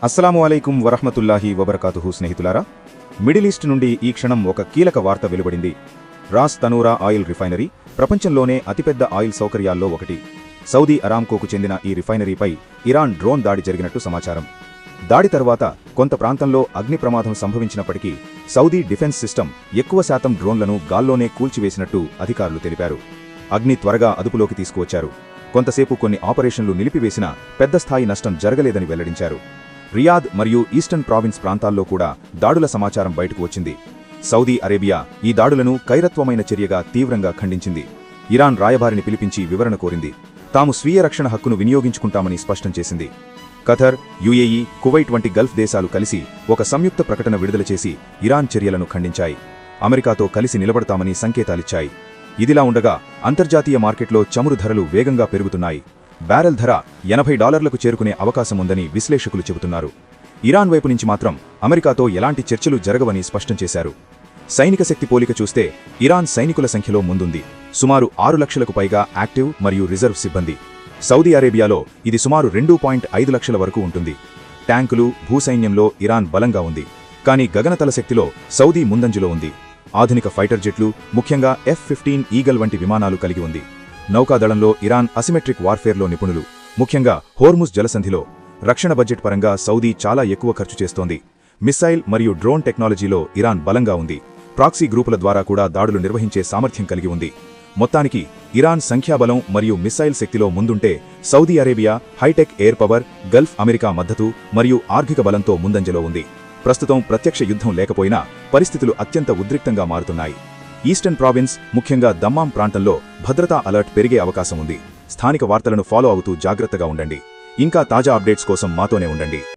అస్సలాము అలైకుం వరహ్మతుల్లాహి వబర్కాతుహు. స్నేహితులారా, middle east నుండి ఈ క్షణం ఒక కీలక వార్త వెలువడింది. రాస్ తనూరా ఆయిల్ రిఫైనరీ ప్రపంచంలోనే అతిపెద్ద ఆయిల్ సౌకర్యాల్లో ఒకటి. సౌదీ అరామ్కోకు చెందిన ఈ రిఫైనరీపై ఇరాన్ డ్రోన్ దాడి జరిగినట్టు సమాచారం. దాడి తర్వాత కొంత ప్రాంతంలో అగ్ని ప్రమాదం సంభవించినప్పటికీ సౌదీ డిఫెన్స్ సిస్టమ్ ఎక్కువ శాతం డ్రోన్లను గాల్లోనే కూల్చివేసినట్టు అధికారులు తెలిపారు. అగ్ని త్వరగా అదుపులోకి తీసుకువచ్చారు. కొంతసేపు కొన్ని ఆపరేషన్లు నిలిపివేసినా పెద్ద స్థాయి నష్టం జరగలేదని వెల్లడించారు. రియాద్ మరియు ఈస్టర్న్ ప్రావిన్స్ ప్రాంతాల్లో కూడా దాడుల సమాచారం బయటకు వచ్చింది. సౌదీ అరేబియా ఈ దాడులను కైరత్వమైన చర్యగా తీవ్రంగా ఖండించింది. ఇరాన్ రాయబారిని పిలిపించి వివరణ కోరింది. తాము స్వీయ రక్షణ హక్కును వినియోగించుకుంటామని స్పష్టం చేసింది. ఖతర్, యుఏఈ, కువైట్ వంటి గల్ఫ్ దేశాలు కలిసి ఒక సంయుక్త ప్రకటన విడుదల చేసి ఇరాన్ చర్యలను ఖండించాయి. అమెరికాతో కలిసి నిలబడతామని సంకేతాలిచ్చాయి. ఇదిలా ఉండగా అంతర్జాతీయ మార్కెట్లో చమురు ధరలు వేగంగా పెరుగుతున్నాయి. బ్యారెల్ ధర $80కు చేరుకునే అవకాశముందని విశ్లేషకులు చెబుతున్నారు. ఇరాన్ వైపు నుంచి మాత్రం అమెరికాతో ఎలాంటి చర్చలు జరగవని స్పష్టం చేశారు. సైనిక శక్తి పోలిక చూస్తే ఇరాన్ సైనికుల సంఖ్యలో ముందుంది. సుమారు 6 లక్షలకు పైగా యాక్టివ్ మరియు రిజర్వ్ సిబ్బంది. సౌదీ అరేబియాలో ఇది సుమారు 2.5 లక్షల వరకు ఉంటుంది. ట్యాంకులు, భూసైన్యంలో ఇరాన్ బలంగా ఉంది. కానీ గగనతల శక్తిలో సౌదీ ముందంజలో ఉంది. ఆధునిక ఫైటర్ జెట్లు, ముఖ్యంగా F-15 ఈగల్ వంటి విమానాలు కలిగి ఉంది. నౌకాదళంలో ఇరాన్ అసిమెట్రిక్ వార్ఫేర్లో నిపుణులు, ముఖ్యంగా హోర్ముజ్ జలసంధిలో. రక్షణ బడ్జెట్ పరంగా సౌదీ చాలా ఎక్కువ ఖర్చు చేస్తోంది. మిస్సైల్ మరియు డ్రోన్ టెక్నాలజీలో ఇరాన్ బలంగా ఉంది. ప్రాక్సీ గ్రూపుల ద్వారా కూడా దాడులు నిర్వహించే సామర్థ్యం కలిగి ఉంది. మొత్తానికి ఇరాన్ సంఖ్యాబలం మరియు మిస్సైల్ శక్తిలో ముందుంటే Saudi Arabia hi tech air power, Gulf America మద్దతు మరియు ఆర్థిక బలంతో ముందంజలో ఉంది. ప్రస్తుతం ప్రత్యక్ష యుద్ధం లేకపోయినా పరిస్థితులు అత్యంత ఉద్రిక్తంగా మారుతున్నాయి. ఈస్టర్న్ ప్రావిన్స్, ముఖ్యంగా దమ్మాం ప్రాంతంలో భద్రతా అలర్ట్ పెరిగే అవకాశం ఉంది. స్థానిక వార్తలను ఫాలో అవుతూ జాగ్రత్తగా ఉండండి. ఇంకా తాజా అప్డేట్స్ కోసం మాతోనే ఉండండి.